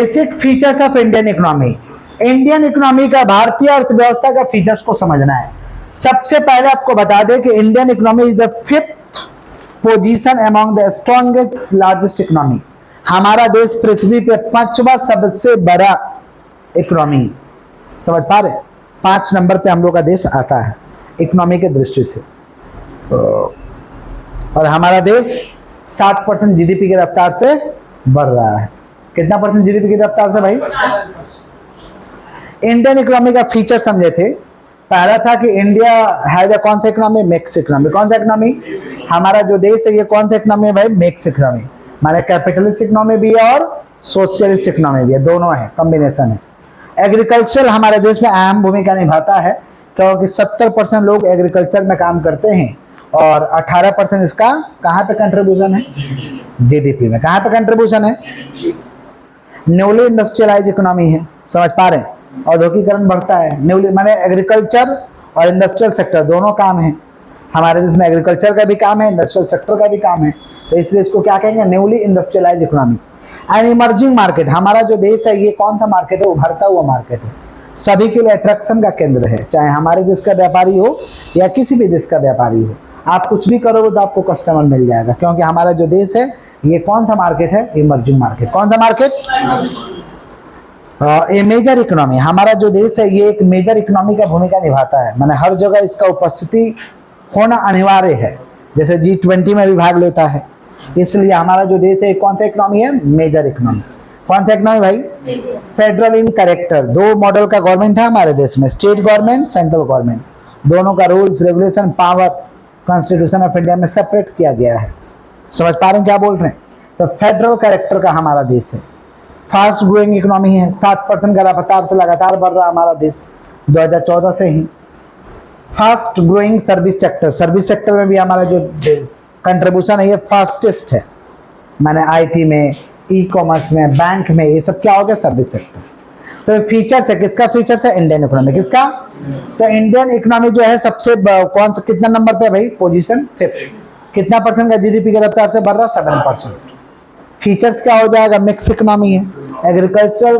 Basic features of Indian economy. Indian economy का, भारतीय अर्थव्यवस्था का फीचर्स को समझना है। सबसे पहले आपको बता दें कि Indian economy is the 5th position among the strongest largest economy. हमारा देश पृथ्वी पे 5वां सबसे बड़ा इकोनॉमी, समझ पा रहे, 5 नंबर पे हम लोग का देश आता है इकोनॉमी के दृष्टि से। और हमारा देश 7% जीडीपी की रफ्तार से बढ़ रहा है। कितना परसेंट जीडीपी की रफ्तार से भाई? इंडियन इकोनॉमी का फीचर समझे थे। पहला था कि इंडिया हैज अ कौन सा इकोनॉमी? Mix economy. कौन सा इकोनॉमी? हमारा जो देश है ये कौन सा इकोनॉमी है भाई? मिक्स इकोनॉमी, माने कैपिटलिस्ट इकोनॉमी भी है और सोशलिस्ट इकोनॉमी भी है, दोनों है, कॉम्बिनेशन है। एग्रीकल्चर हमारे देश में अहम भूमिका निभाता है क्योंकि 70% लोग एग्रीकल्चर में काम करते हैं और 18% इसका कहाँ पे कंट्रीब्यूशन है? जीडीपी में। कहाँ पे कंट्रीब्यूशन है? न्यूली इंडस्ट्रियलाइज इकोनॉमी है, समझ पा रहे हैं? औद्योगिकरण बढ़ता है। न्यूली माने एग्रीकल्चर और इंडस्ट्रियल सेक्टर दोनों काम है हमारे देश में। एग्रीकल्चर का भी काम है, इंडस्ट्रियल सेक्टर का भी काम है, तो इसलिए इसको क्या कहेंगे? Newly industrialise economy. And emerging market, हमारा जो देश है ये कौन सा मार्केट है? उभरता हुआ मार्केट है, सभी के लिए अट्रैक्शन का केंद्र है, चाहे हमारे देश का व्यापारी हो या किसी भी देश का व्यापारी हो। आप कुछ भी करोगे तो आपको कस्टमर मिल जाएगा, क्योंकि हमारा जो देश है ये कौन सा मार्केट है? Emerging market. कौन सा मार्केट? ए मेजर इकोनॉमी। हमारा जो देश है ये एक मेजर इकोनॉमी का भूमिका निभाता है, माने हर जगह इसका उपस्थिति होना अनिवार्य है। जैसे G20 में भी भाग लेता है, इसलिए हमारा जो देश है कौन सा इकोनॉमी है? Major economy. कौन सा इकोनॉमी भाई? Federal in character. 2 मॉडल का गवर्नमेंट है हमारे देश में, स्टेट गवर्नमेंट, सेंट्रल गवर्नमेंट। दोनों का rules, regulation, power constitution of India में सेपरेट किया गया है। समझ पा रहे हैं क्या बोल रहे हैं? तो फेडरल कैरेक्टर का हमारा देश है। फास्ट ग्रोइंग इकोनॉमी है, 7% का रफ्तार से लगातार बढ़ रहा हमारा देश 2014 से ही। Fast growing service sector, service sector में भी हमारा जो कंट्रीब्यूशन है ये फास्टेस्ट है, माने आईटी में, ई कॉमर्स में, बैंक में, ये सब क्या हो गया? Service sector. तो फीचर्स है, किसका फीचर्स है? Indian economy. किसका? तो इंडियन इकोनॉमी जो है सबसे कौन सा, कितना नंबर पे भाई? Position 5th। कितना परसेंट का जीडीपी की रफ्तार से बढ़ रहा? 7%। फीचर्स क्या हो जाएगा? मिक्स इकोनॉमी है, एग्रीकल्चर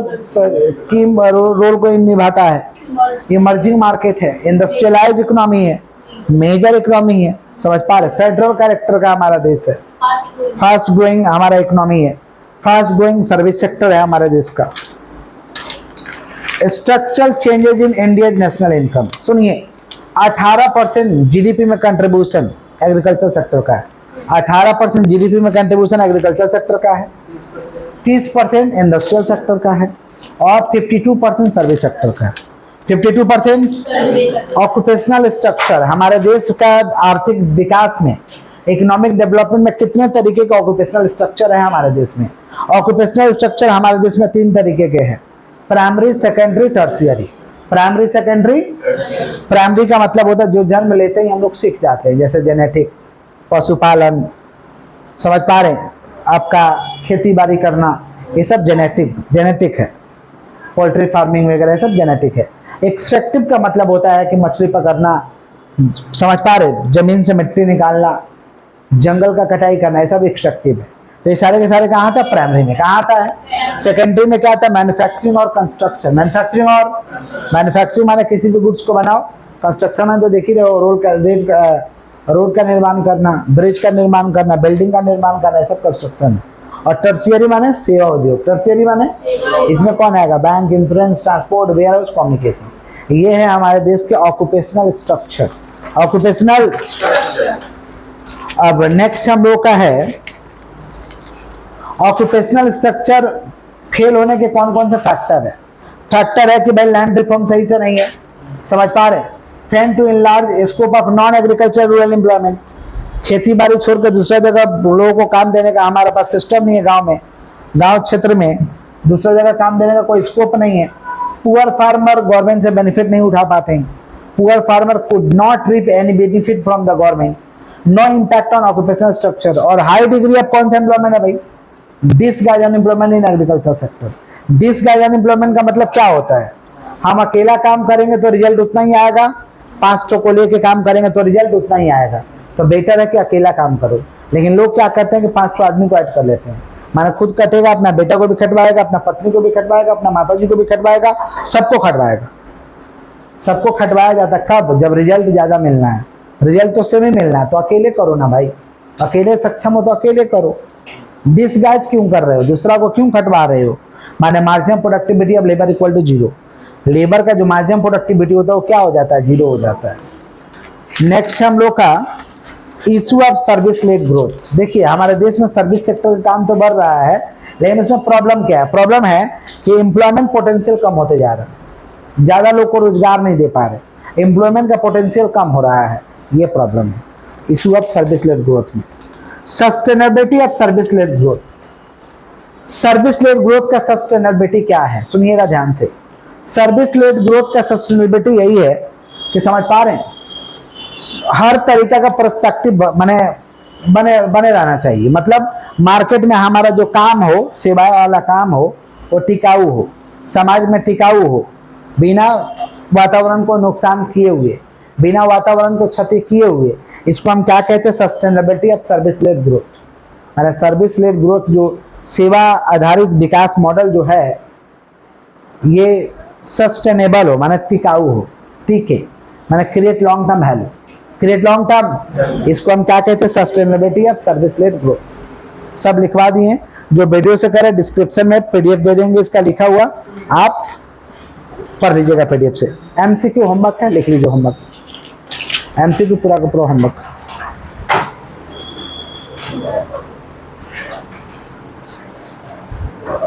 की रोल को निभाता है, इमर्जिंग मार्केट है, इंडस्ट्रियलाइज इकोनॉमी है, मेजर इकोनॉमी है, समझ पा रहे? फेडरल कैरेक्टर का हमारा देश है, फास्ट ग्रोइंग हमारा इकोनॉमी है, फास्ट ग्रोइंग सर्विस सेक्टर है हमारे देश का। Structural changes in India national income, सुनिए, 18% जीडीपी में कंट्रीब्यूशन एग्रीकल्चर सेक्टर का है। 18% जीडीपी में कंट्रीब्यूशन एग्रीकल्चर सेक्टर का है, 30% इंडस्ट्रियल सेक्टर का है और 52% सर्विस सेक्टर का है। 52% ऑक्यूपेशनल स्ट्रक्चर। हमारे देश का आर्थिक विकास में, इकोनॉमिक डेवलपमेंट में कितने तरीके का ऑक्यूपेशनल स्ट्रक्चर है हमारे देश में? ऑक्यूपेशनल स्ट्रक्चर हमारे देश में 3 तरीके के हैं, primary, secondary, tertiary. Primary, secondary. Primary का मतलब होता है जो जन्म लेते ही हम लोग सीख जाते हैं, जैसे जेनेटिक, पशुपालन, समझ पा रहे हैं? आपका खेती बाड़ी करना, ये सब जेनेटिक है। पोल्ट्री फार्मिंग वगैरह सब जेनेटिक है। एक्सट्रैक्टिव का मतलब होता है कि मछली पकड़ना, समझ पा रहे? जमीन से मिट्टी निकालना, जंगल का कटाई करना, ये सब एक्सट्रैक्टिव है। तो ये सारे के सारे कहाँ आता है? प्राइमरी में। कहाँ आता है? सेकेंडरी में क्या आता है? मैन्युफैक्चरिंग और कंस्ट्रक्शन। मैन्युफैक्चरिंग माने किसी भी गुड्स को बनाओ, कंस्ट्रक्शन में तो देख ही रहे हो, रोड का निर्माण करना, ब्रिज का निर्माण करना, बिल्डिंग का निर्माण करना, ये सब कंस्ट्रक्शन है। और टर्शियरी माने सेवा उद्योग। टर्शियरी माने इसमें कौन आएगा? Bank, insurance, transport, warehouse, communication. ये है हमारे देश के ऑक्यूपेशनल स्ट्रक्चर। ऑक्यूपेशनल। अब नेक्स्ट हम लोग का है ऑक्यूपेशनल स्ट्रक्चर फेल होने के कौन कौन से फैक्टर है कि भाई लैंड रिफॉर्म सही से नहीं है, समझ पा रहे? Trend to enlarge scope of non agriculture rural employment. खेती बाड़ी छोड़ कर दूसरा जगह लोगों को काम देने का हमारे पास सिस्टम नहीं है। गांव में, गांव क्षेत्र में दूसरा जगह काम देने का कोई स्कोप नहीं है। पुअर फार्मर गवर्नमेंट से बेनिफिट नहीं उठा पाते हैं। Poor farmer could not reap any benefit from the government. No impact on occupational structure. और हाई डिग्री ऑफ कौन सा एम्प्लॉयमेंट है भाई? Disguise unemployment in agriculture sector. Disguise unemployment का मतलब क्या होता है? हम अकेला काम करेंगे तो रिजल्ट उतना ही आएगा, 5 को लेके काम करेंगे तो रिजल्ट उतना ही आएगा। तो बेटर है कि अकेला काम करो। लेकिन लोग क्या करते हैं कि 5 आदमी को ऐड कर लेते हैं। माने खुद कटेगा, अपना बेटा को भी खटवाएगा, अपना पत्नी को भी खटवाएगा, अपना माताजी को भी खटवाएगा, सबको खटवाएगा। सबको खटवाया जाता कब? जब रिजल्ट ज्यादा मिलना है। रिजल्ट तो सेम ही मिलना है, तो अकेले करो ना भाई, अकेले सक्षम हो तो अकेले करो। डिसगाइज क्यों कर रहे हो? दूसरा को क्यों खटवा रहे हो? माने marginal productivity of labour equal to zero. Labour का जो मार्जिनल प्रोडक्टिविटी होता है वो क्या हो जाता है? जीरो हो जाता है। नेक्स्ट हम लोग का issue of service led growth. देखिए हमारे देश में सर्विस सेक्टर का काम तो बढ़ रहा है, लेकिन इसमें प्रॉब्लम क्या है? प्रॉब्लम है कि एम्प्लॉयमेंट पोटेंशियल कम होते जा रहा है, ज्यादा लोग को रोजगार नहीं दे पा रहे, एम्प्लॉयमेंट का पोटेंशियल कम हो रहा है, ये प्रॉब्लम है issue of service led growth में। Sustainability of service led growth. Service led growth का सस्टेनेबिलिटी क्या है? सुनिएगा ध्यान से। सर्विस लेड ग्रोथ का सस्टेनेबिलिटी यही है कि समझ पा रहे हैं, हर तरीका का पर्सपेक्टिव बने रहना चाहिए। मतलब मार्केट में हमारा जो काम हो, सेवा वाला काम हो, वो टिकाऊ हो, समाज में टिकाऊ हो, बिना वातावरण को नुकसान किए हुए, बिना वातावरण को क्षति किए हुए। इसको हम क्या कहते हैं? Sustainability of service led growth. माने सर्विस लेड ग्रोथ जो सेवा आधारित विकास मॉडल जो है, ये सस्टेनेबल हो, माने टिकाऊ हो, टिके, माने create long term value, create long term, इसको हम क्या कहते हैं? Sustainability of service led growth. सब लिखवा दिए, जो वीडियो से करे डिस्क्रिप्शन में पीडीएफ दे देंगे इसका लिखा हुआ, आप पढ़ लीजिएगा पीडीएफ से। एमसीक्यू होमवर्क है, लिख लीजिए होमवर्क, एमसीक्यू पूरा का पूरा होमवर्क।